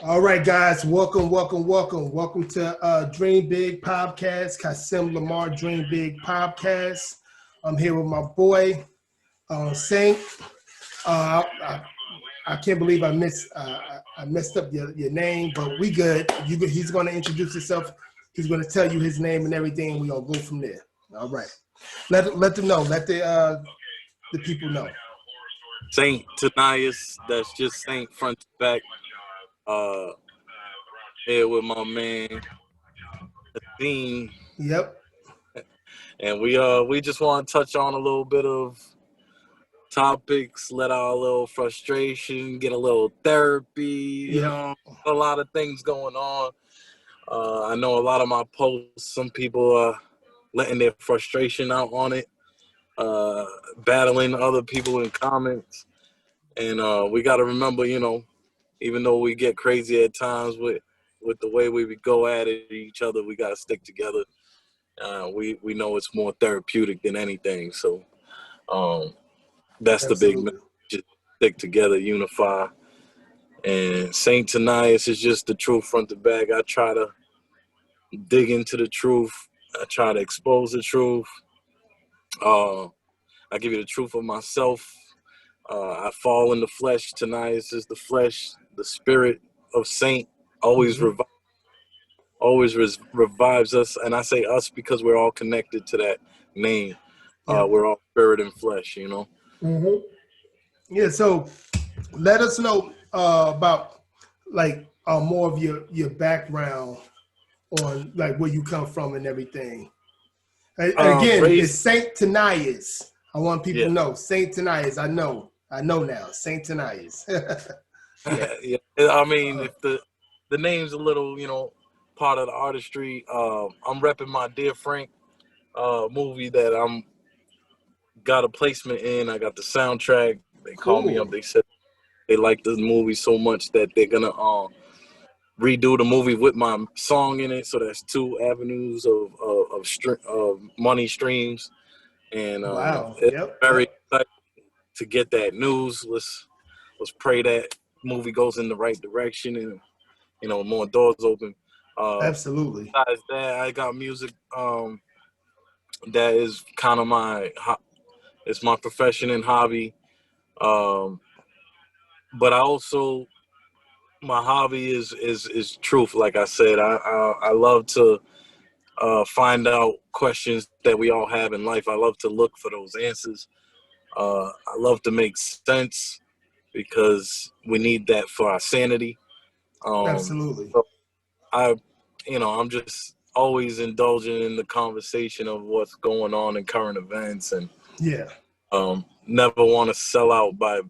All right, guys, welcome to Dream Big Podcast, Kasim Lamar Dream Big Podcast. I'm here with my boy Saint. I can't believe I messed up your name, but we good. He's going to introduce himself. He's going to tell you his name and everything. We're gonna go from there. All right. Let them know. Let the people know. Saint Tnias, that's just Saint front to back. Uh, here with my man Dean, Yep. and we just want to touch on a little bit of topics, let out a little frustration, get a little therapy. A lot of things going on. I know a lot of my posts, some people are letting their frustration out on it, battling other people in comments, and we got to remember, even though we get crazy at times with the way we go at it each other, we got to stick together. We know it's more therapeutic than anything. So that's the big message. Just stick together, unify. And Saint Tnias is just the truth front to back. I try to dig into the truth. I try to expose the truth. I give you the truth of myself. I fall in the flesh. Tnias is the flesh. The spirit of Saint always revives us, and I say us because we're all connected to that name. We're all spirit and flesh, Mm-hmm. Yeah. So let us know about more of your background on like where you come from and everything. Again, it's Saint Tnias. I want people to know Saint Tnias. I know now. Saint Tnias. yeah. I mean, if the name's a little, part of the artistry. I'm repping my Dear Frank movie that I'm got a placement in. I got the soundtrack. They called me up. They said they like the movie so much that they're gonna redo the movie with my song in it. So that's two avenues of money streams, and Wow. it's very exciting to get that news. Let's pray that movie goes in the right direction and more doors open. Absolutely. Besides that, I got music that is kind of it's my profession and hobby. But I also, my hobby is truth. Like I said, I love to find out questions that we all have in life. I love to look for those answers. I love to make sense because we need that for our sanity. Absolutely. So I'm just always indulging in the conversation of what's going on in current events, and never want to sell out by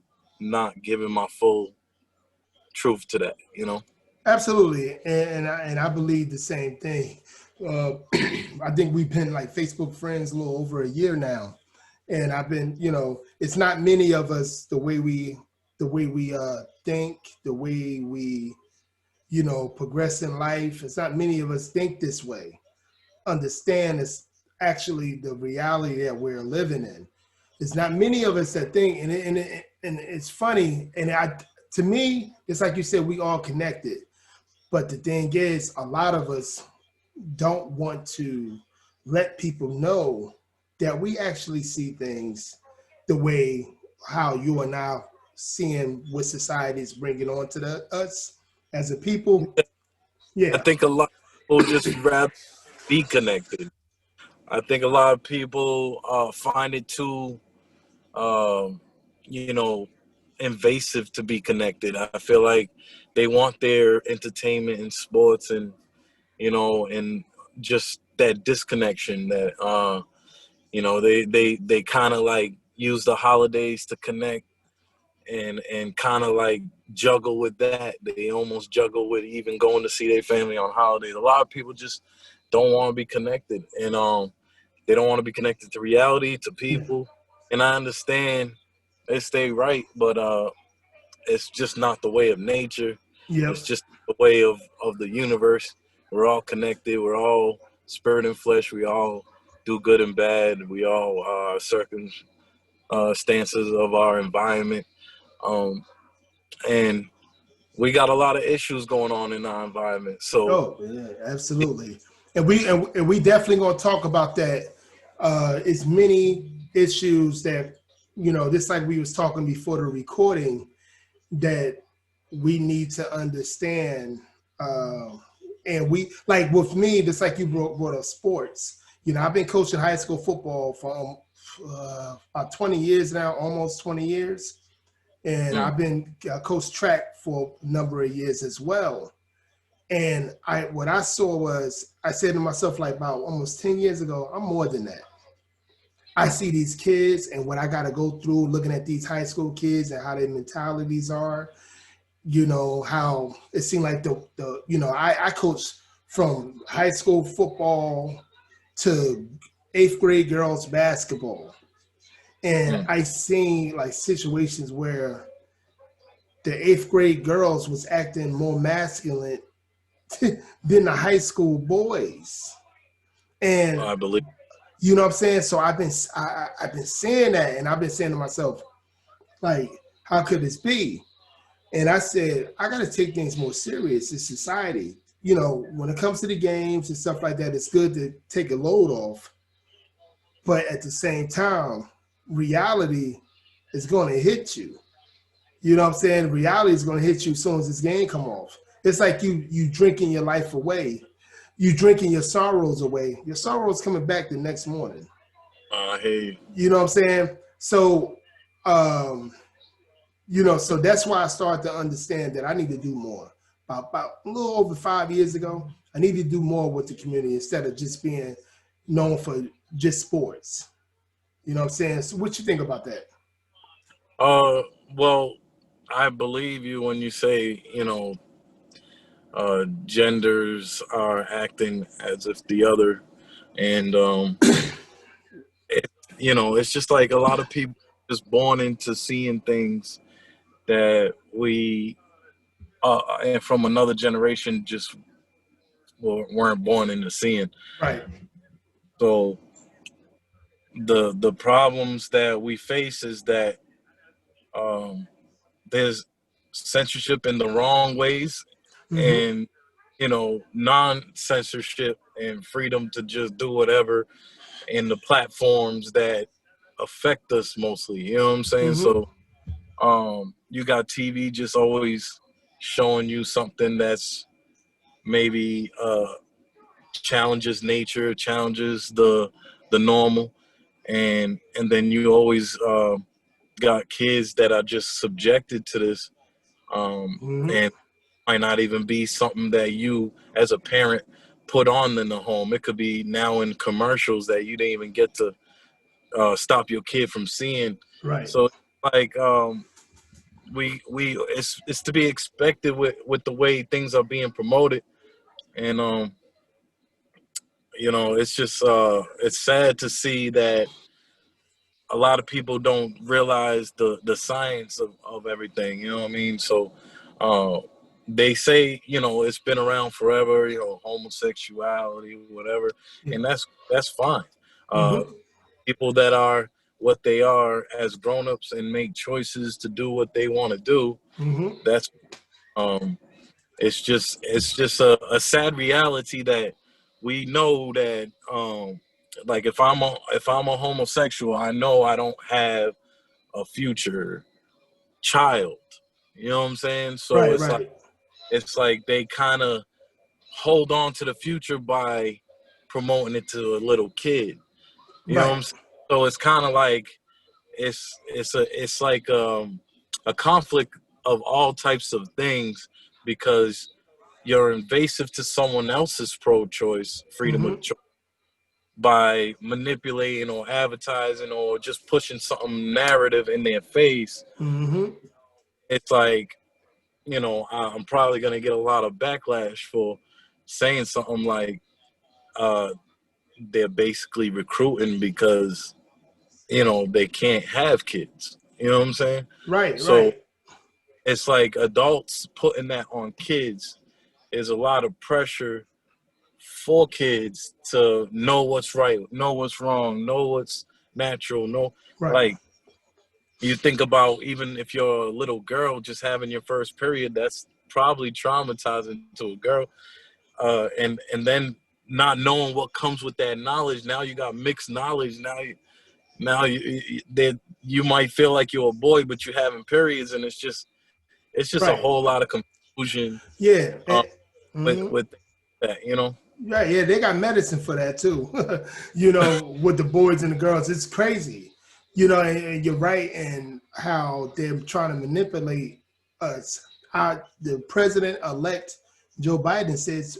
not giving my full truth to that. Absolutely, and I believe the same thing. I think we've been like Facebook friends a little over a year now, and I've been, it's not many of us the way we think, the way we progress in life. It's not many of us think this way. Understand it's actually the reality that we're living in. It's not many of us that think, and it's funny. And to me, it's like you said, we all connected. But the thing is, a lot of us don't want to let people know that we actually see things the way how you are now seeing what society is bringing on to us as a people. I think a lot of people just rather be connected. I think a lot of people find it too, you know, invasive to be connected. I feel like they want their entertainment and sports and just that disconnection that, they kind of like use the holidays to connect and kind of like juggle with that. They almost juggle with even going to see their family on holidays. A lot of people just don't want to be connected, and they don't want to be connected to reality, to people. And I understand it's they right, but it's just not the way of nature. It's just the way of the universe. We're all connected. We're all spirit and flesh. We all do good and bad. We all are circumstances of our environment. And we got a lot of issues going on in our environment. So Oh, yeah, absolutely. And we definitely gonna talk about that. It's many issues that, just like we was talking before the recording, that we need to understand. And we, like with me, just like you brought up sports. I've been coaching high school football for about 20 years now, almost 20 years. And mm, I've been coached track for a number of years as well. And what I saw was, I said to myself, like about almost 10 years ago, I'm more than that. I see these kids and what I got to go through looking at these high school kids and how their mentalities are, how it seemed like I coached from high school football to eighth grade girls basketball. And mm. I seen like situations where the eighth grade girls was acting more masculine than the high school boys. And I believe. you know what I'm saying? So I've been saying that, and I've been saying to myself, like, how could this be? And I said, I got to take things more serious in society. When it comes to the games and stuff like that, it's good to take a load off. But at the same time, reality is going to hit you. You know what I'm saying? Reality is going to hit you as soon as this game come off. It's like you drinking your life away. You drinking your sorrows away. Your sorrows coming back the next morning. I hear you. You know what I'm saying? So, um, so that's why I started to understand that I need to do more. About a little over 5 years ago, I need to do more with the community instead of just being known for just sports. You know what I'm saying? So what you think about that? Uh, well, I believe you when you say, genders are acting as if the other, and it, it's just like a lot of people just born into seeing things that we and from another generation just weren't born into seeing. Right. So the problems that we face is that um, there's censorship in the wrong ways, Mm-hmm. and non-censorship and freedom to just do whatever in the platforms that affect us mostly. You know what I'm saying? Mm-hmm. So you got TV just always showing you something that's maybe challenges nature, challenges the normal, and then you always got kids that are just subjected to this, Mm-hmm. and might not even be something that you as a parent put on in the home. It could be now in commercials that you didn't even get to stop your kid from seeing. Right. So like we it's to be expected with the way things are being promoted, and it's just it's sad to see that a lot of people don't realize the science of everything. You know what I mean? So uh, they say it's been around forever. Homosexuality, whatever, Yeah. and that's fine. Uh, Mm-hmm. People that are what they are as grown-ups and make choices to do what they want to do. Mm-hmm. That's um, it's just a sad reality that we know that like if I'm a homosexual, I know I don't have a future child. You know what I'm saying? So Right. it's like Right. it's like they kind of hold on to the future by promoting it to a little kid. You know what Right. I'm saying? So it's kind of like it's like a conflict of all types of things, because you're invasive to someone else's pro-choice freedom Mm-hmm. of choice by manipulating or advertising or just pushing some narrative in their face. Mm-hmm. It's like, I'm probably going to get a lot of backlash for saying something like uh, they're basically recruiting because they can't have kids. You know what I'm saying? Right. So Right. it's like adults putting that on kids is a lot of pressure for kids to know what's right, know what's wrong, know what's natural. Know, Right. like, you think about, even if you're a little girl just having your first period, probably traumatizing to a girl. And then not knowing what comes with that knowledge. Now you got mixed knowledge. Now you might feel like you're a boy, but you're having periods, and it's just a Right. whole lot of confusion Yeah. uh, Mhm. with that, you know. Right, yeah, they got medicine for that too. You know, with the boys and the girls, it's crazy. You know, and you're right in how they're trying to manipulate us. The president elect Joe Biden says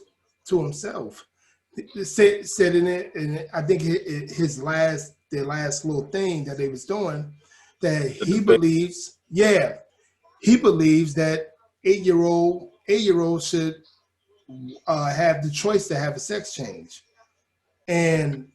to himself, said in it, and I think their last little thing that they was doing, that The he debate, believes, yeah, he believes that 8-year-old should have the choice to have a sex change, and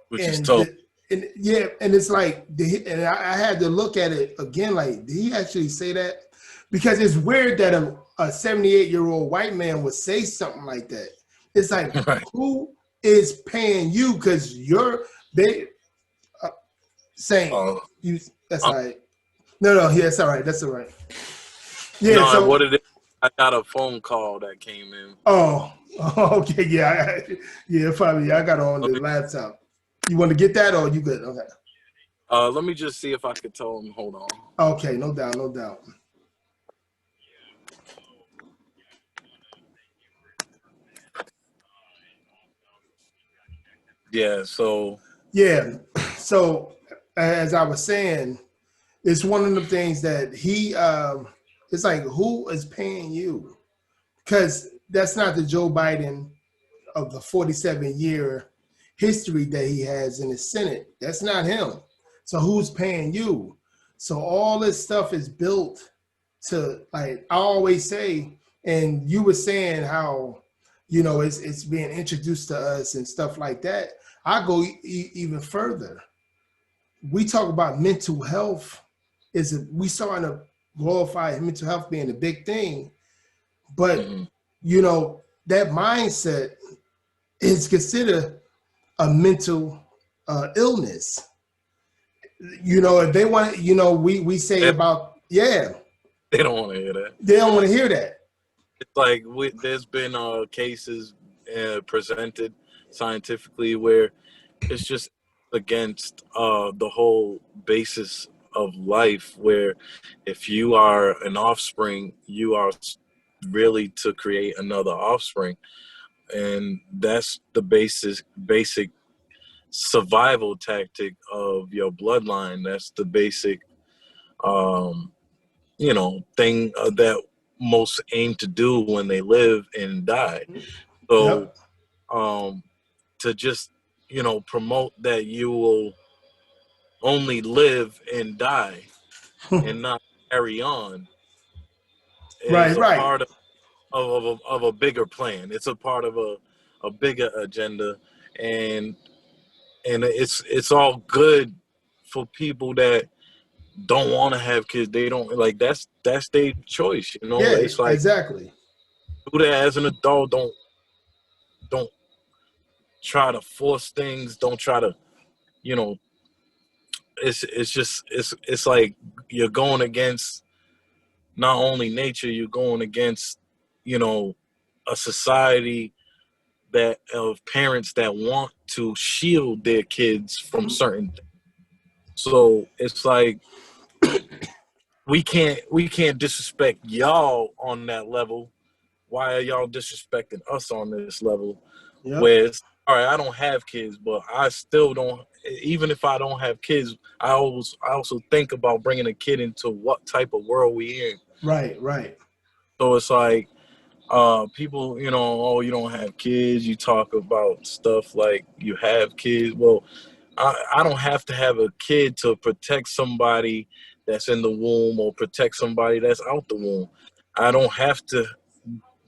which is and tough. the, and yeah, and it's like and I had to look at it again. Like, did he actually say that? Because it's weird that a 78-year-old white man would say something like that. It's like, Right. who is paying you? Because they uh, saying Uh, you. That's uh, all right. No, yeah, that's all right. That's all right. Yeah. no, So, what it is, I got a phone call that came in. oh, okay, yeah, yeah, probably. I got it on Let the me, laptop. You want to get that, or you good? Okay. let me just see if I could tell him. Hold on. Okay, no doubt, no doubt. Yeah. So Yeah. So as I was saying, it's one of the things that it's like, who is paying you? Because that's not the Joe Biden of the 47-year history that he has in the Senate. That's not him. So who's paying you? So all this stuff is built to, like I always say, and you were saying how, it's being introduced to us and stuff like that. I go even further. We talk about mental health, we starting to glorify mental health being a big thing, but mhm. that mindset is considered a mental illness. If they want, we say they, about, yeah, they don't want to hear that. they don't want to hear that. It's like there's been cases presented scientifically where it's just against the whole basis of life, where if you are an offspring, you are really to create another offspring, and that's the basic survival tactic of your bloodline. That's the basic um thing that most aim to do when they live and die. So Yep. um to just promote that you will only live and die and not carry on is Right, a right. part of a bigger plan. It's a part of a bigger agenda, and it's all good for people that don't want to have kids. They don't like that's their choice. Yeah, It's like exactly. do that as an adult. Don't try to force things. Don't try to you know. It's just it's like you're going against not only nature. You're going against you know a society that of parents that want to shield their kids from certain things. So it's like we can't disrespect y'all on that level. Why are y'all disrespecting us on this level? Yep. Where it's all right, I don't have kids, but I still don't. Even if I don't have kids, I also think about bringing a kid into what type of world we in. Right, right. So it's like people, oh, you don't have kids. You talk about stuff like you have kids. Well, I don't have to have a kid to protect somebody that's in the womb or protect somebody that's out the womb. I don't have to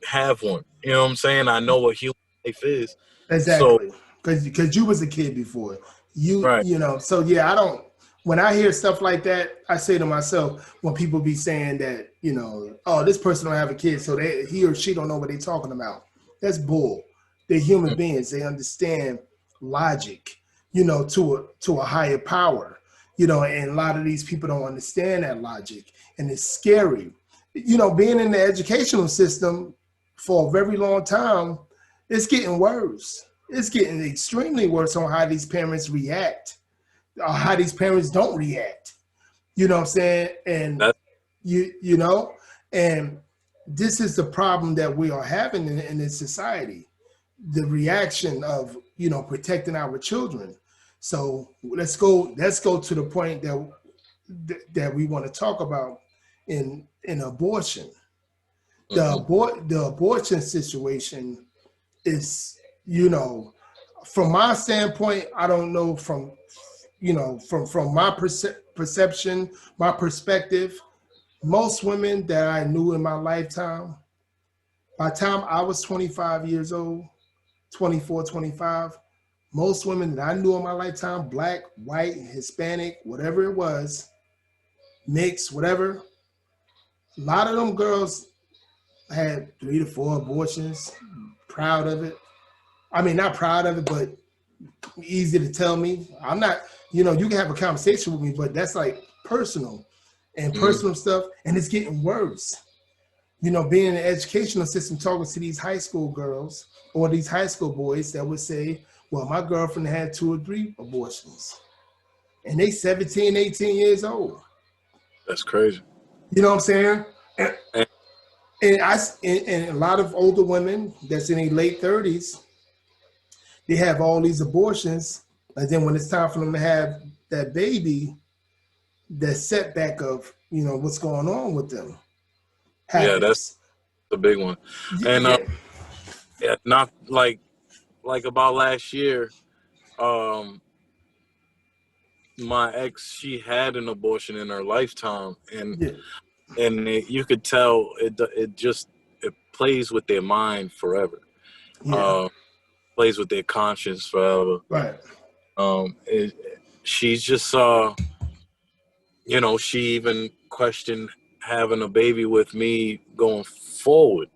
have one. You know what I'm saying? I know what human life is. So, Exactly. Because you was a kid before. right. So yeah, I don't, when I hear stuff like that, I say to myself, when people be saying that, oh, this person don't have a kid, so he or she don't know what they're talking about. That's bull. They're human beings. They understand logic, to a higher power. And a lot of these people don't understand that logic. And it's scary. being in the educational system for a very long time, it's getting worse. It's getting extremely worse on how these parents react, or how these parents don't react. You know what I'm saying? And That you know, and this is the problem that we are having in this society. The reaction of protecting our children. So let's go to the point that we want to talk about in abortion. hmm The abortion situation is, from my standpoint, I don't know, from my perception, my perspective, most women that I knew in my lifetime, by the time I was 25 years old, 24, 25, most women that I knew in my lifetime, black, white, Hispanic, whatever it was, mixed, whatever, a lot of them girls had 3 to 4 abortions. Proud of it. I mean, not proud of it, but easy to tell me. I'm not, you can have a conversation with me, but that's like personal and hmm personal stuff. And it's getting worse. Being in the educational system, talking to these high school girls or these high school boys that would say, well, my girlfriend had 2 or 3 abortions and they 17, 18 years old. That's crazy. You know what I'm saying? And, And, and a lot of older women that's in their late 30s, they have all these abortions. And then when it's time for them to have that baby, that setback of, what's going on with them yeah, that's happens. the big one. And Yeah. yeah, not like about last year, um, my ex, she had an abortion in her lifetime, Yeah. you could tell it plays with their mind forever. Yeah. Uh, plays with their conscience forever. Right. It, she's just she even questioned having a baby with me going forward.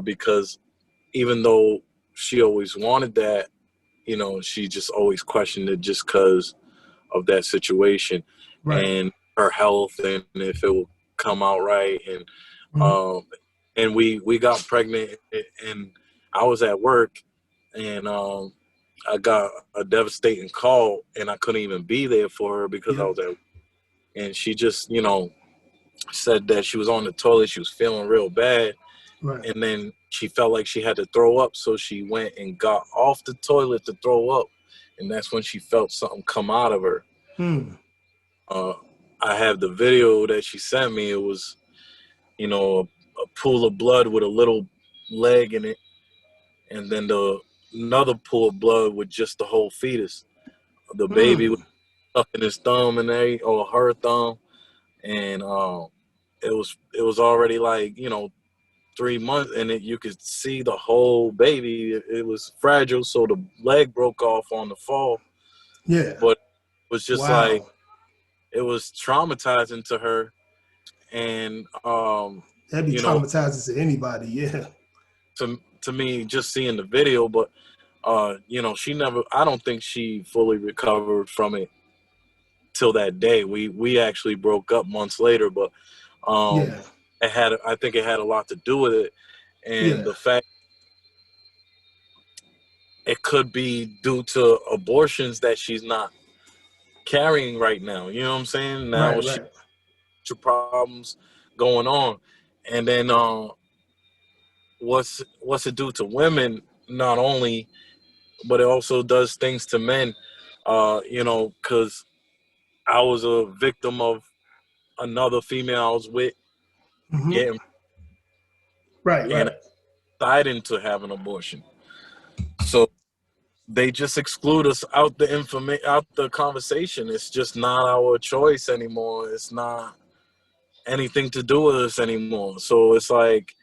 Because even though she always wanted that, she just always questioned it just because of that situation Right. and her health and if it will come out right. And Mhm. um, we got pregnant and I was at work and I got a devastating call and I couldn't even be there for her because I Yep. was at work. And she just said that she was on the toilet, she was feeling real bad, Right. and then she felt like she had to throw up, so she went and got off the toilet to throw up, and that's when she felt something come out of her. Hmm. uh, I have the video that she sent me. It was a pool of blood with a little leg in it, and then another pool of blood with just the whole fetus. The baby was Hmm. stuck in his thumb or her thumb, and it was already like 3 months, and you could see the whole baby. It was fragile, so the leg broke off on the fall. Yeah. But it was just like Wow. it was traumatizing to her, and That'd be you know, traumatizing to anybody. Yeah. to me, just seeing the video, but she never. I don't think she fully recovered from it till that day. We actually broke up months later, but um, Yeah. I think it had a lot to do with it, and Yeah. the fact it could be due to abortions that she's not carrying right now. You know what I'm saying? Now Right. she Right. has problems going on, and then what's it do to women? Not only, but it also does things to men. Because I was a victim of another female I was with Hmm. getting Right. and Right. deciding to have an abortion. So they just exclude us out out the conversation. It's just not our choice anymore. It's not anything to do with us anymore. So it's like,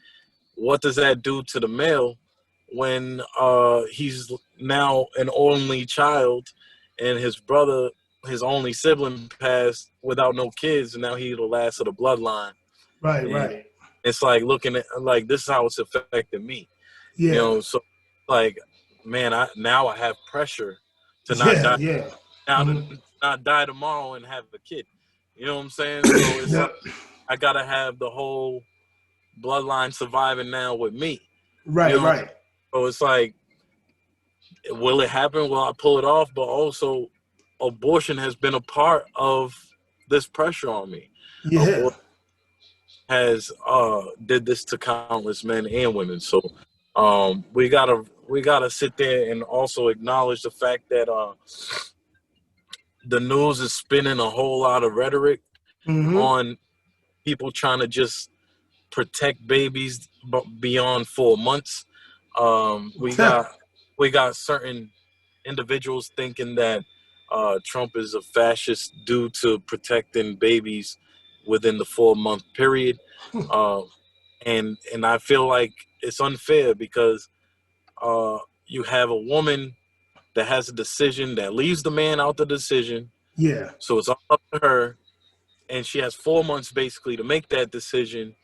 what does that do to the male when he's now an only child and his brother, his only sibling, passed without no kids, and now he's the last of the bloodline. Right. And Right. it's like looking at like this is how it's affected me. Yeah. So like, man, I have pressure to not Yeah. die Yeah. now, to Hmm. not die tomorrow and have a kid. You know what I'm saying? So it's like Yep. I gotta have the whole bloodline surviving now with me. You Right, know, right. so it's like, will it happen? Will I pull it off? But also, abortion has been a part of this pressure on me. Yeah. Abortion has did this to countless men and women. So we gotta sit there and also acknowledge the fact that the news is spinning a whole lot of rhetoric Mm-hmm. on people trying to just protect babies beyond 4 months. We got certain individuals thinking that Trump is a fascist due to protecting babies within the 4 month period, uh, and I feel like it's unfair because you have a woman that has a decision that leaves the man out the decision, Yeah. so it's all up to her, and she has 4 months basically to make that decision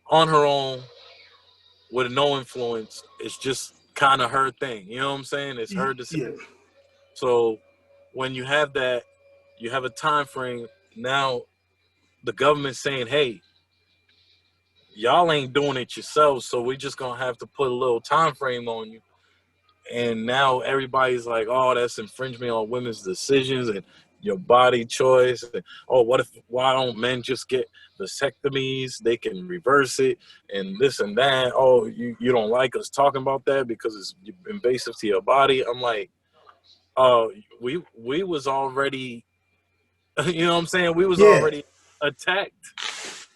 on her own with no influence. It's just kind of her thing. You know what I'm saying? It's her decision. Yeah. So when you have that, you have a time frame. Now the government's saying, "Hey, y'all ain't doing it yourselves, so we just gonna have to put a little time frame on you." And now everybody's like, "Oh, that's infringement on women's decisions and your body choice." And, oh, why don't men just get vasectomies? They can reverse it and this and that. Oh, you don't like us talking about that because it's invasive to your body. I'm like, oh, we was already, you know what I'm saying? We was Yeah. already attacked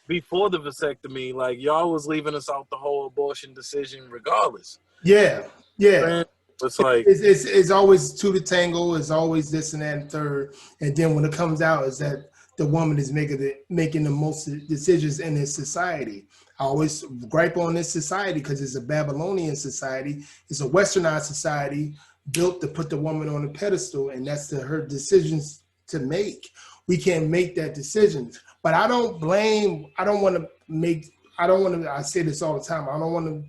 before the vasectomy. Like, y'all was leaving us out the whole abortion decision regardless. Yeah. Yeah. Man, it's like, It's always two to tango. It's always this and that and third. And then when it comes out, is that the woman is making the most decisions in this society. I always gripe on this society because it's a Babylonian society. It's a westernized society built to put the woman on a pedestal, and that's her decisions to make. We can't make that decision. But I don't blame. I don't want to make. I don't want to. I say this all the time. I don't want to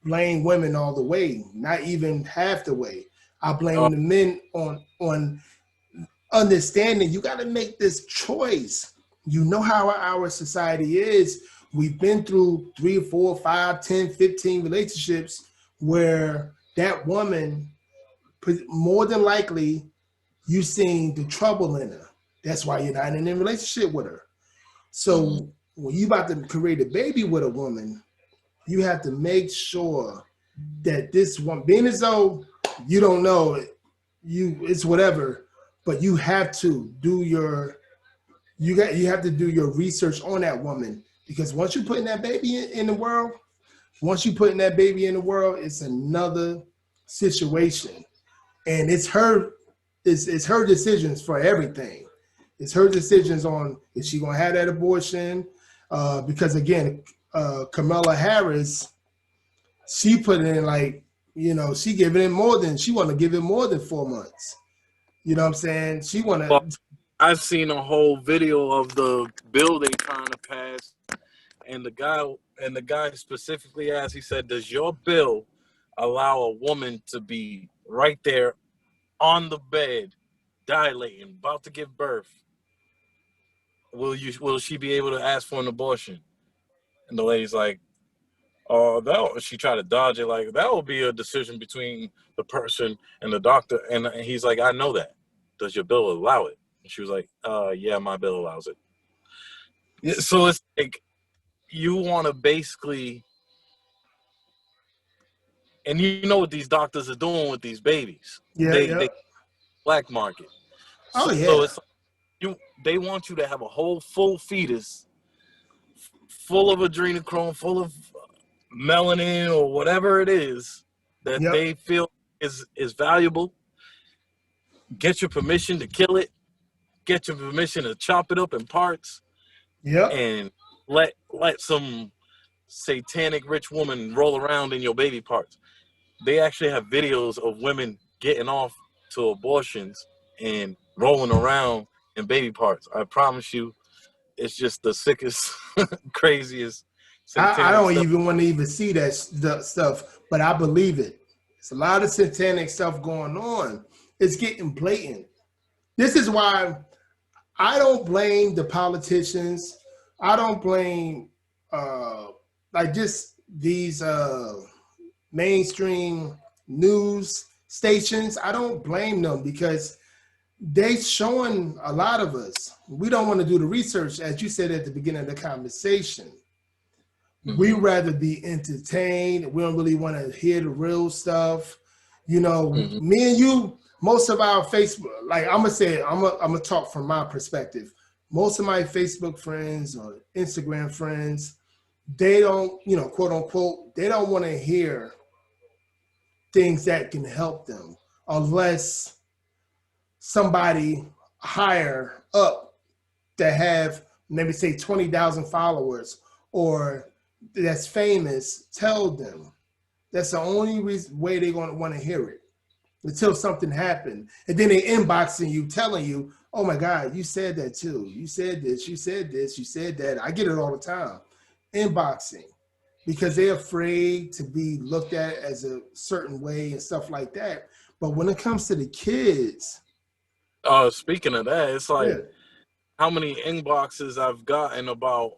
blame women all the way, not even half the way. I uh, blame the men on understanding you got to make this choice. You know how our society is. We've been through 3, 4, 5, 10, 15 relationships where that woman, more than likely, you seen the trouble in her. That's why you're not in a relationship with her. mhm. So when you about to create a baby with a woman, you have to make sure that this one, being as though you don't know it, it's whatever, but you have to do you have to do your research on that woman, because once you putting that baby in the world, it's another situation, and it's her decisions for everything. It's her decisions on is she gonna have that abortion, because again, Kamala Harris, she put it in like, she giving it she want to give it more than 4 months. You know what I'm saying? She want Well, to, I've seen a whole video of the bill they trying to pass, and the guy specifically asked. He said, "Does your bill allow a woman to be right there on the bed, dilating, about to give birth? Will she be able to ask for an abortion?" And the lady's like, "Oh, that." She tried to dodge it, like that will be a decision between the person and the doctor. And he's like, "I know that. Does your bill allow it?" And she was like, "Yeah, my bill allows it." Yeah, so it's like you want to basically, and you know what these doctors are doing with these babies. yeah, They yeah. black market. Oh So yeah. it's like they want you to have a whole full fetus, full of adrenochrome, full of melanin or whatever it is that Yep. they feel is valuable. Get your permission to kill it. Get your permission to chop it up in parts, Yep. and let some satanic rich woman roll around in your baby parts. They actually have videos of women getting off to abortions and rolling around in baby parts. I promise you, it's just the sickest, craziest I satanic don't stuff. even want to even see that stuff, but I believe it. It's a lot of satanic stuff going on. It's getting blatant. This is why I don't blame the politicians. I don't blame like just these mainstream news stations. I don't blame them because they showing a lot of us. We don't want to do the research, as you said at the beginning of the conversation. We Mm-hmm. rather be entertained. We don't really want to hear the real stuff. You know, Mm-hmm. me and you, most of our Facebook, like I'm gonna say, I'm gonna talk from my perspective. Most of my Facebook friends or Instagram friends, they don't, you know, quote unquote, they don't want to hear things that can help them unless somebody higher up that have maybe say 20,000 followers or that's famous tell them. That's the only way they're going to want to hear it until something happened. And then they inboxing you, telling you, oh my God, you said that too. You said this, you said this, you said that. I get it all the time. Inboxing because they're afraid to be looked at as a certain way and stuff like that. But when it comes to the kids, Speaking of that, it's like yeah, how many inboxes I've gotten about,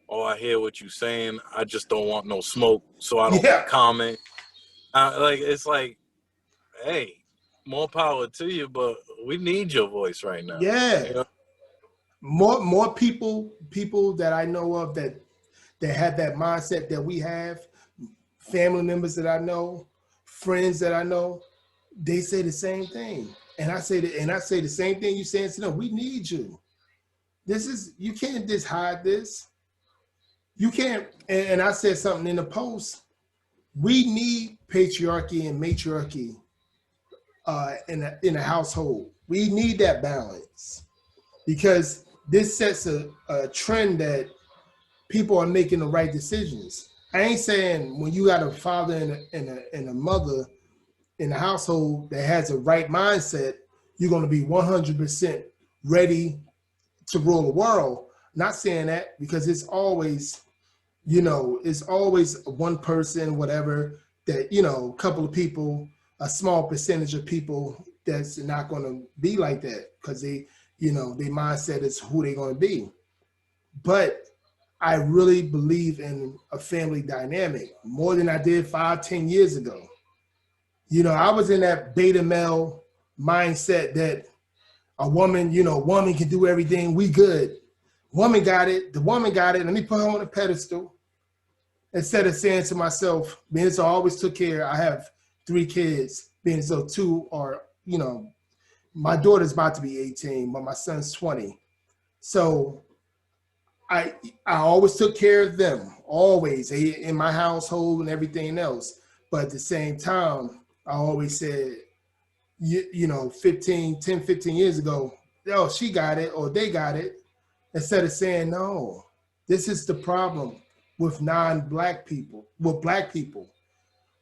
oh, I hear what you're saying. I just don't want no smoke, so I don't yeah, comment. Like it's like, hey, more power to you, but we need your voice right now. yeah. You know? More people that I know of that have that mindset that we have, family members that I know, friends that I know, they say the same thing. And I say the same thing you saying to them. We need you. This is you can't just hide this. You can't and I said something in the post. We need patriarchy and matriarchy in a household. We need that balance because this sets a trend that people are making the right decisions. I ain't saying when you got a father and a mother in the household that has a right mindset, you're going to be 100% ready to rule the world. Not saying that because it's always, it's always one person, whatever, that, a couple of people, a small percentage of people that's not going to be like that because their mindset is who they're going to be. But I really believe in a family dynamic more than I did 5, 10 years ago. I was in that beta male mindset that a woman, woman can do everything. We good. Woman got it. The woman got it. Let me put her on a pedestal. Instead of saying to myself, being so I always took care. I have 3 kids, being so two are, my daughter's about to be 18, but my son's 20. So I I always took care of them, always in my household and everything else. But at the same time, I always said, 15 years ago, oh, she got it or they got it. Instead of saying, no, this is the problem with non-black people, with black people.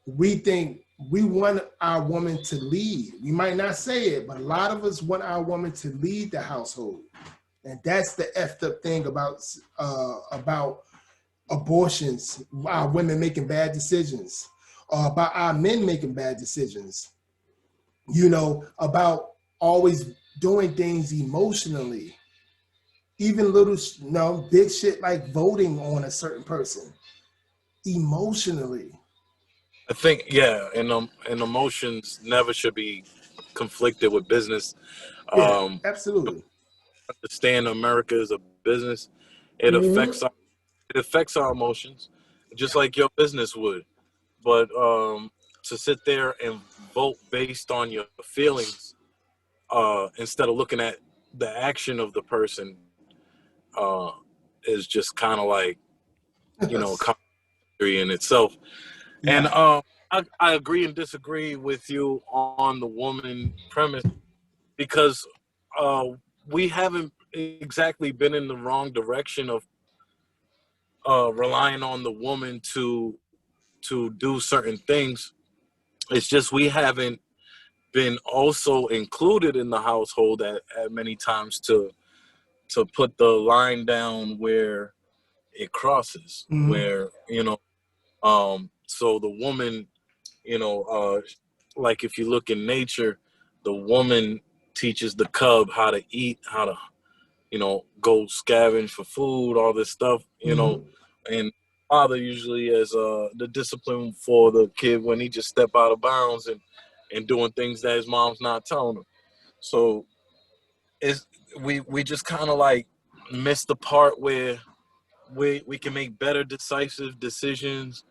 We think we want our woman to lead. We might not say it, but a lot of us want our woman to lead the household. And that's the effed up thing about abortions, our women making bad decisions, about our men making bad decisions, about always doing things emotionally, even little, no, big shit like voting on a certain person emotionally. I think yeah, and emotions never should be conflicted with business. Yeah, Um, absolutely. Understand America is a business. It Mm-hmm. affects our emotions, just Yeah. like your business would. But to sit there and vote based on your feelings instead of looking at the action of the person uh, is just kind of like commentary in itself. And Yeah. I agree and disagree with you on the woman premise because uh, we haven't exactly been in the wrong direction of relying on the woman to do certain things. It's just we haven't been also included in the household at many times to put the line down where it crosses, Mm-hmm. where so the woman, you know, uh, like if you look in nature, the woman teaches the cub how to eat, how to go scavenge for food, all this stuff, Mm-hmm. and father usually is the discipline for the kid when he just step out of bounds and doing things that his mom's not telling him. So it's we just kind of like miss the part where we can make better decisive decisions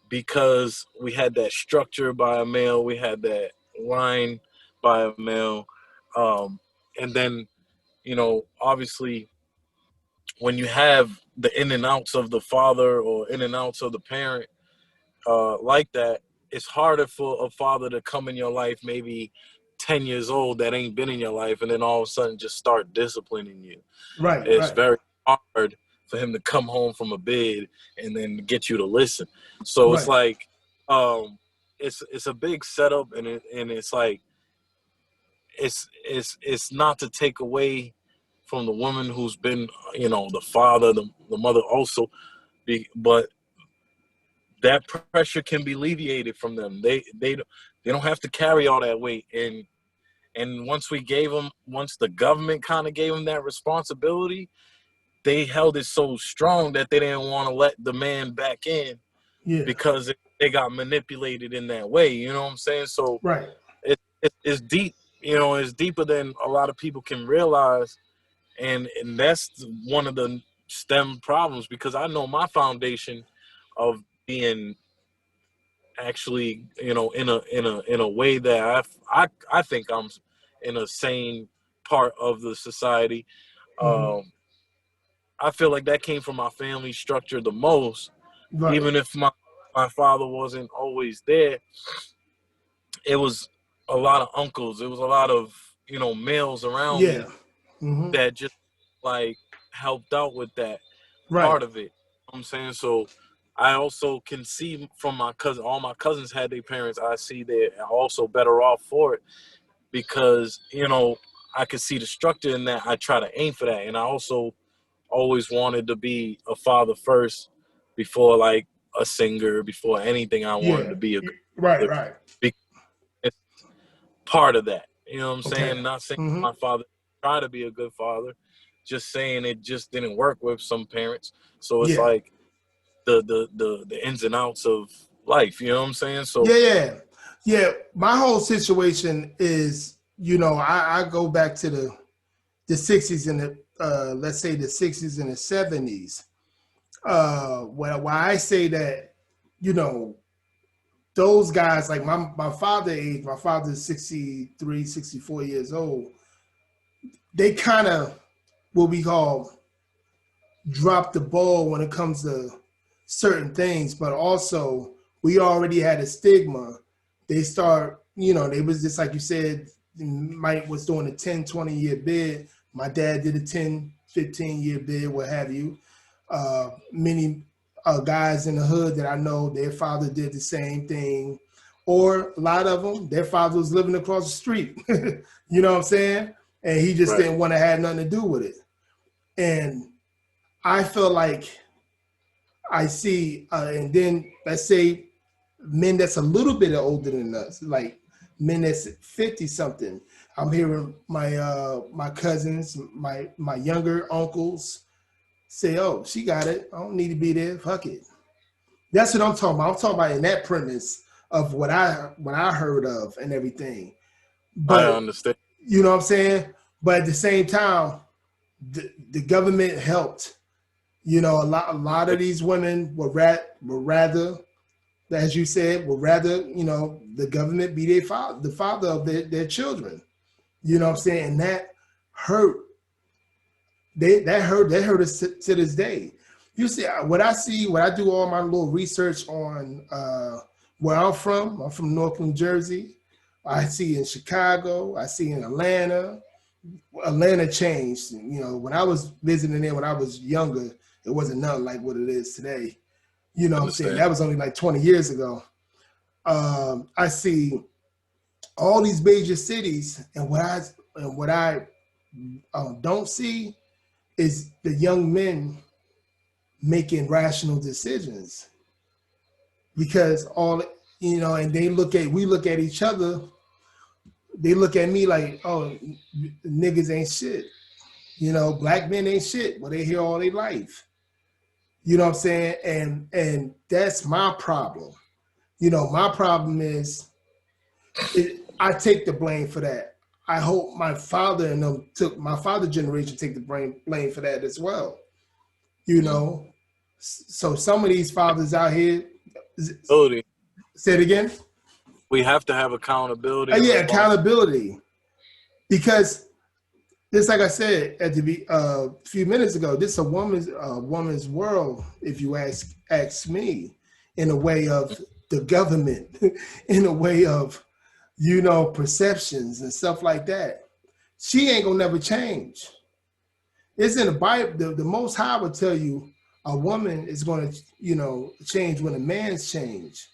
because we had that structure by a male, we had that line by a male, and then obviously when you have the in and outs of the father or in and outs of the parent like that, it's harder for a father to come in your life maybe 10 years old that ain't been in your life and then all of a sudden just start disciplining you. Right, It's right, very hard for him to come home from a bid and then get you to listen. So it's right. like it's a big setup, and it's like it's not to take away from the woman who's been the father, the mother also, but that pressure can be alleviated from them. They don't have to carry all that weight, and once the government kind of gave them that responsibility, they held it so strong that they didn't want to let the man back in Yeah, because they got manipulated in that way. You know what I'm saying? So right. it's deep. It's deeper than a lot of people can realize, and that's one of the stem problems, because I know my foundation of being actually in a way that I think I'm in a sane part of the society. Mm-hmm. um I feel like that came from my family structure the most. Right. Even if my father wasn't always there, it was a lot of uncles, it was a lot of males around Yeah. me Mm-hmm. that just like helped out with that Right. part of it. You know what I'm saying? So I also can see from my cousin, all my cousins had their parents. I see they're also better off for it because, I could see the structure in that. I try to aim for that. And I also always wanted to be a father first before like a singer, before anything. I wanted Yeah. to be a good Right, father right. because it's part of that. You know what I'm Okay. saying? Not saying Mm-hmm. my father tried to be a good father, just saying it just didn't work with some parents. So it's Yeah. like the ins and outs of life. You know what I'm saying? So Yeah, yeah. Yeah. My whole situation is, I go back to the 60s and the let's say the 60s and the 70s. Why I say that, you know, those guys like my father age, my father's 63, 64 years old, they kind of what we call drop the ball when it comes to certain things, but also we already had a stigma. They start, they was just like you said, Mike was doing a 10, 20-year bid. My dad did a 10, 15-year bid, what have you. Many guys in the hood that I know, their father did the same thing. Or a lot of them, their father was living across the street. You know what I'm saying? And he just right, didn't want to have nothing to do with it. And I feel like I see, and then let's say men that's a little bit older than us, like men that's 50 something. I'm hearing my cousins, my younger uncles say, "Oh, she got it. I don't need to be there. Fuck it." That's what I'm talking about. I'm talking about in that premise of what I heard of and everything. I But understand. you know what I'm saying? But at the same time, the government helped. A lot of these women would rather, as you said, would rather, the government be the father of their children. You know what I'm saying? And that hurt. That hurt us to this day. You see, what I do all my little research on where I'm from. I'm from North New Jersey. I see in Chicago. I see in Atlanta. Atlanta changed. When I was visiting there when I was younger, it wasn't nothing like what it is today. You know I what I'm saying? understand. That was only like 20 years ago. I see all these major cities, and what I don't see is the young men making rational decisions because and we look at each other. They look at me like, oh, niggas ain't shit. You know, black men ain't shit. Well, they here all their life. You know what I'm saying? And that's my problem. You know, my problem is I take the blame for that. I hope my father and them took my father generation take the blame for that as well. You know, so some of these fathers out here, Accountability. say it again. We have to have accountability and Yeah, responsibility. accountability. Because just like I said at the few minutes ago, this is a woman's world. If you ask me, in a way of the government, in a way of perceptions and stuff like that. She ain't gonna never change. It's in the Bible. The Most High will tell you a woman is gonna change when a man's change.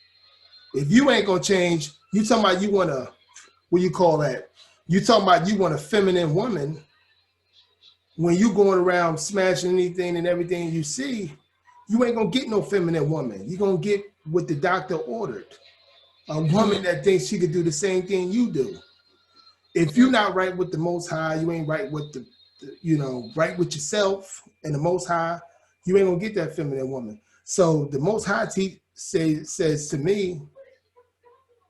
If you ain't gonna change, you talking about you want a what you call that? You talking about you want a feminine woman when you going around smashing anything and everything you see, you ain't gonna get no feminine woman. You gonna get what the doctor ordered. A woman that thinks she could do the same thing you do. If you're not right with the Most High, you ain't right with right with yourself and the Most High, you ain't gonna get that feminine woman. So the Most High says to me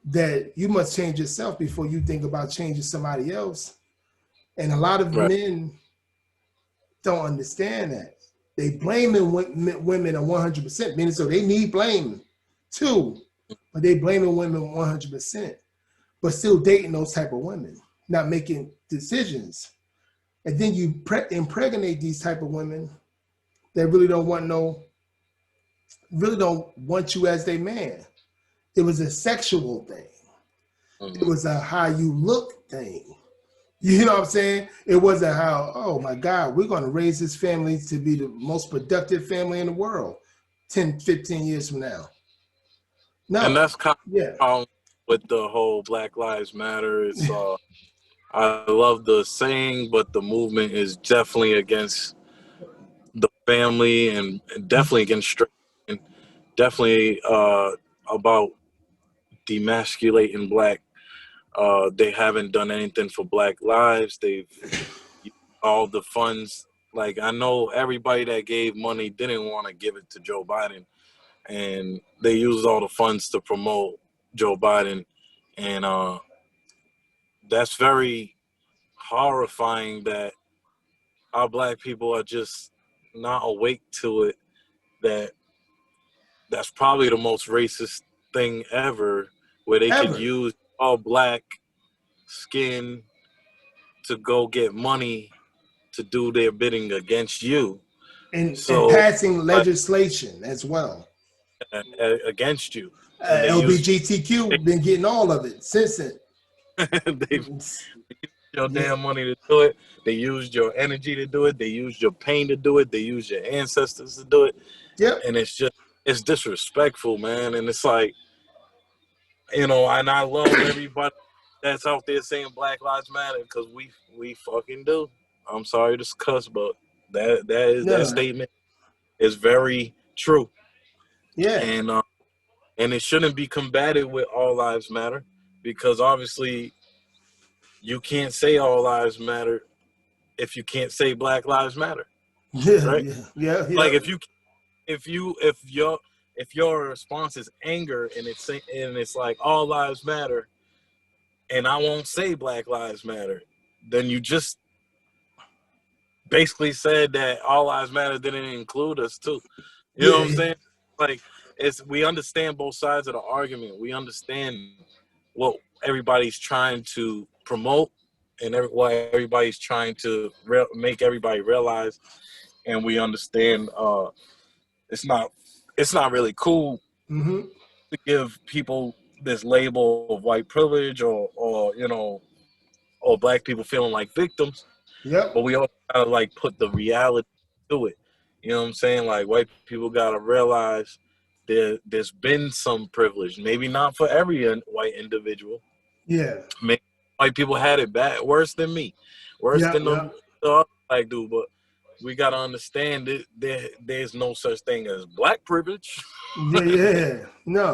that you must change yourself before you think about changing somebody else. And a lot of Right. men don't understand that. They blaming women 100%, meaning so they need blame too, but they blaming women 100%, but still dating those type of women, not making decisions. And then you impregnate these type of women that really don't want you as their man. It was a sexual thing. It was a how you look thing. You know what I'm saying? It wasn't how, oh my God, we're going to raise this family to be the most productive family in the world 10, 15 years from now. And No. that's kind of Yeah. the problem with the whole Black Lives Matter. It's I love the saying, but the movement is definitely against the family and definitely against straight and definitely about demasculating black. They haven't done anything for Black lives. They've all the funds. Like I know everybody that gave money didn't want to give it to Joe Biden, and they used all the funds to promote Joe Biden, and that's very horrifying that our black people are just not awake to it. That's probably the most racist thing ever, where they could Ever. use all black skin to go get money to do their bidding against you. And So, passing like, legislation as well. against you, and LBGTQ been getting all of it since it. they used your Yeah. damn money to do it. They used your energy to do it. They used your pain to do it. They used your ancestors to do it, Yep. and it's disrespectful, man. And it's like, and I love everybody that's out there saying Black Lives Matter because we fucking do. I'm sorry to cuss, but that No. statement is very true, Yeah. and it shouldn't be combated with all lives matter because obviously you can't say all lives matter if you can't say Black Lives Matter, Yeah. right? Yeah. Yeah. Like Yeah. if your response is anger and it's like all lives matter and I won't say Black Lives Matter, then you just basically said that all lives matter didn't include us too. You know what I'm Yeah. saying? Like we understand both sides of the argument. We understand what everybody's trying to promote and what everybody's trying to make everybody realize, and we understand it's not really cool Mm-hmm. to give people this label of white privilege or black people feeling like victims, but Yep. we also gotta like put the reality to it. You know what I'm saying? Like white people gotta realize there's been some privilege, maybe not for every white individual. Yeah. Maybe white people had it bad, worse than me, worse Yep. than Yep. the other black dude. But we gotta understand that there's no such thing as black privilege. Yeah. Yeah. No.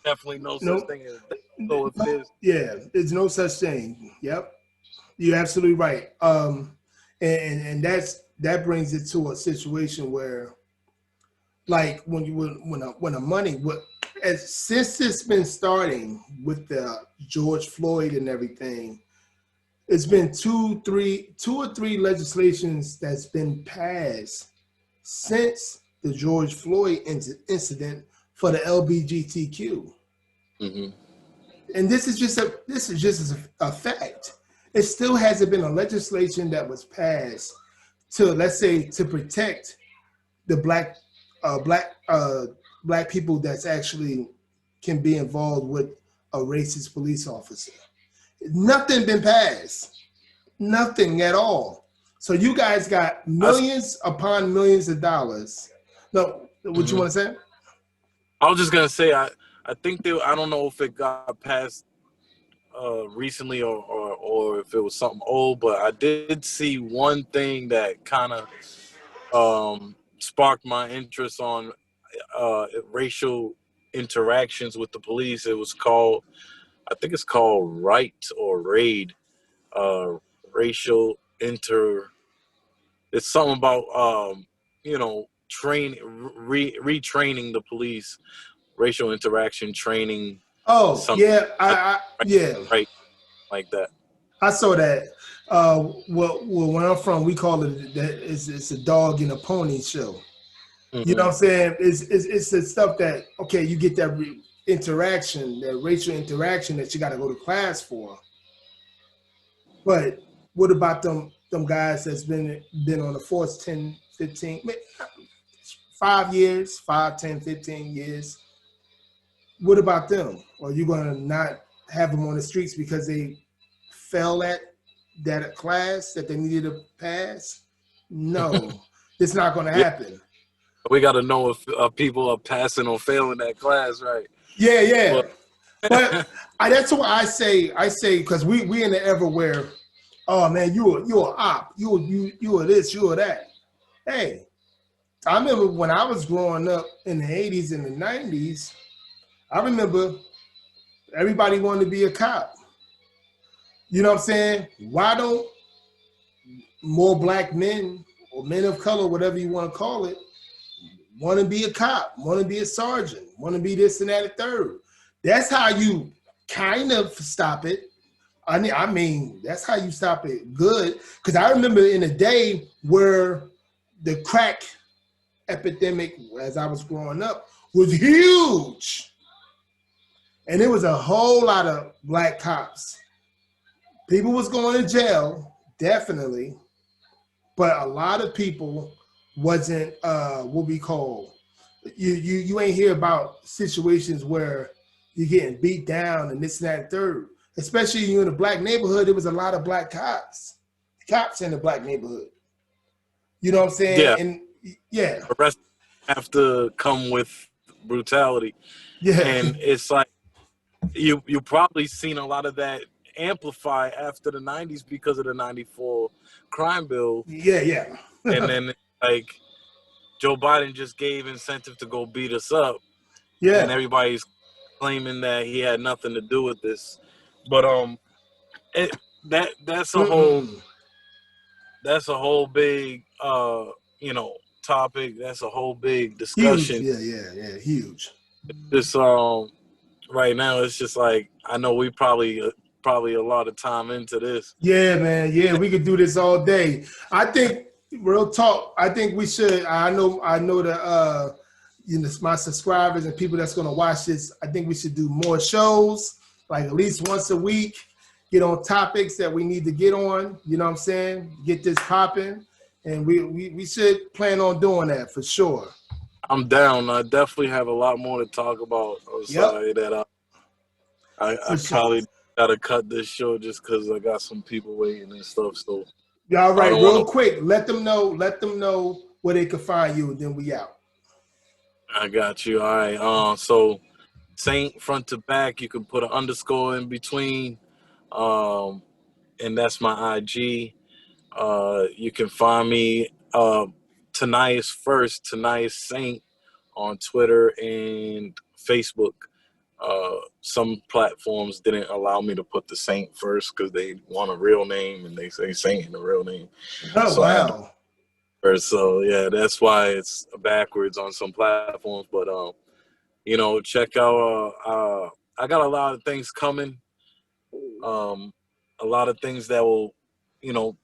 Definitely no such No. thing as that. So if No. there's Yeah. There's no such thing. Yep. You're absolutely right. and that brings it to a situation where, like, when a money what as since it's been starting with the George Floyd and everything, it's been two or three legislations that's been passed since the George Floyd incident for the LBGTQ. Mm-hmm. And this is just a fact. It still hasn't been a legislation that was passed to, let's say, to protect the uh, black black people that's actually can be involved with a racist police officer. Nothing been passed. Nothing at all. So you guys got millions upon millions of dollars. No, what you Mm-hmm. want to say? I was just gonna say I think I don't know if it got passed recently or if it was something old, but I did see one thing that kind of sparked my interest on racial interactions with the police. It was called, I think it's called Right or Raid, uh, racial inter. It's something about you know, retraining the police, racial interaction training, Oh something yeah, like yeah, right like that. I saw that. Well, where I'm from, we call it that it's a dog and a pony show. You know Hmm. what I'm saying? It's the stuff that, okay, you get that interaction, that racial interaction that you got to go to class for. But what about them guys that's been on the force 10, 15, 5 years, 5, 10, 15 years? What about them? Are you gonna not have them on the streets because they fell at that class that they needed to pass? No, it's not gonna Yeah, happen. we got to know if people are passing or failing that class, right? Yeah, yeah. But But that's why I say because we in the era where, oh man, you a op, you are this, you are that. Hey, I remember when I was growing up in the 80s and the 90s, I remember everybody wanted to be a cop. You know what I'm saying? Why don't more black men or men of color, whatever you want to call it, want to be a cop, want to be a sergeant, want to be this and that and third? That's how you kind of stop it. I mean, that's how you stop it good. Because I remember in a day where the crack epidemic, as I was growing up, was huge. And there was a whole lot of black cops. People was going to jail, definitely, but a lot of people wasn't what we call, you ain't hear about situations where you're getting beat down and this and that and third. Especially you in a black neighborhood, there was a lot of black cops in the black neighborhood. You know what I'm saying? yeah, And yeah, arrests have to come with brutality, yeah, and it's like you probably seen a lot of that amplify after the '90s because of the '94 crime bill, yeah, yeah, and then like Joe Biden just gave incentive to go beat us up, and yeah. everybody's claiming that he had nothing to do with this. But it, that's a whole Mm-mm. big you know, topic. That's a whole big Huge, discussion. yeah, yeah, yeah, huge. Just right now, it's just like I know we probably a lot of time into this. Yeah, man. Yeah, we could do this all day. I think real talk. I think we should. I know that my subscribers and people that's gonna watch this. I think we should do more shows, like at least once a week. Get on topics that we need to get on. You know what I'm saying? Get this popping, and we should plan on doing that for sure. I'm down. I definitely have a lot more to talk about. I'm Yep, sorry that I for sure. probably gotta cut this show just because I got some people waiting and stuff. So All I right, don't real want quick. Let them know. Let them know where they can find you, and then we out. to. I got you. All right. So Saint front to back. You can put an underscore in between. Um, and that's my IG. You can find me Tnias first, Tnias Saint on Twitter and Facebook. Some platforms didn't allow me to put the Saint first because they want a real name and they say Saint in the real name. Oh, So I had to wow. first. So yeah, that's why it's backwards on some platforms. But check out. I got a lot of things coming. A lot of things that will, you know,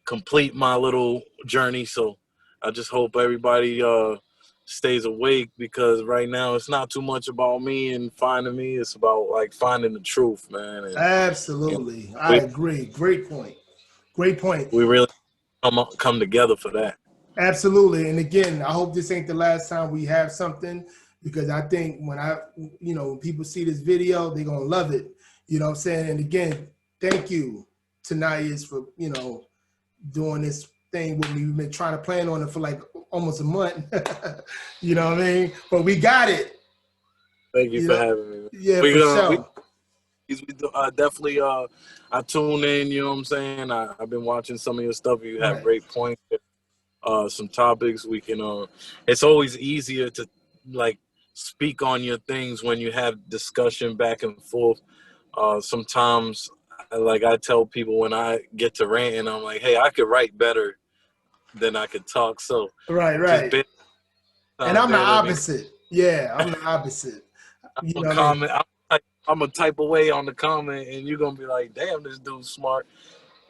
complete my little journey. So I just hope everybody stays awake because right now it's not too much about me and finding me. It's about like finding the truth, man. And Absolutely. I we agree. Great point. Great point. we really come together for that. Absolutely. And again, I hope this ain't the last time we have something because I think when people see this video, they're going to love it. You know what I'm saying? And again, thank you to Tnias for, doing this thing with me. We've been trying to plan on it for like almost a month. You know what I mean? But we got it. Thank you You for know? having me. Yeah, for We're gonna we sure. definitely I tune in. You know what I'm saying? I've been watching some of your stuff. You have Right. great points. Some topics we can. It's always easier to like speak on your things when you have discussion back and forth. Sometimes, like I tell people when I get to ranting, I'm like, hey, I could write better than I could talk. So Right, just right. bear, And I'm the bear with me. opposite. Yeah, I'm the opposite. You A know what I mean? comment. I'm gonna type away on the comment, and you're gonna be like, "Damn, this dude's smart."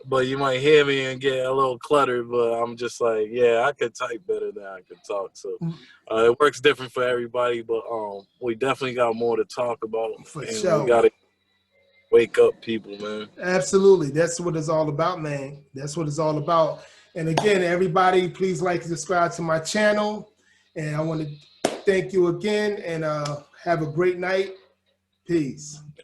But you might hear me and get a little cluttered. But I'm just like, yeah, I could type better than I could talk. So it works different for everybody. But we definitely got more to talk about, For and we sure. gotta wake up, people, man. Absolutely. That's what it's all about, man. That's what it's all about. And again, everybody, please like and subscribe to my channel. And I want to thank you again and have a great night. Peace.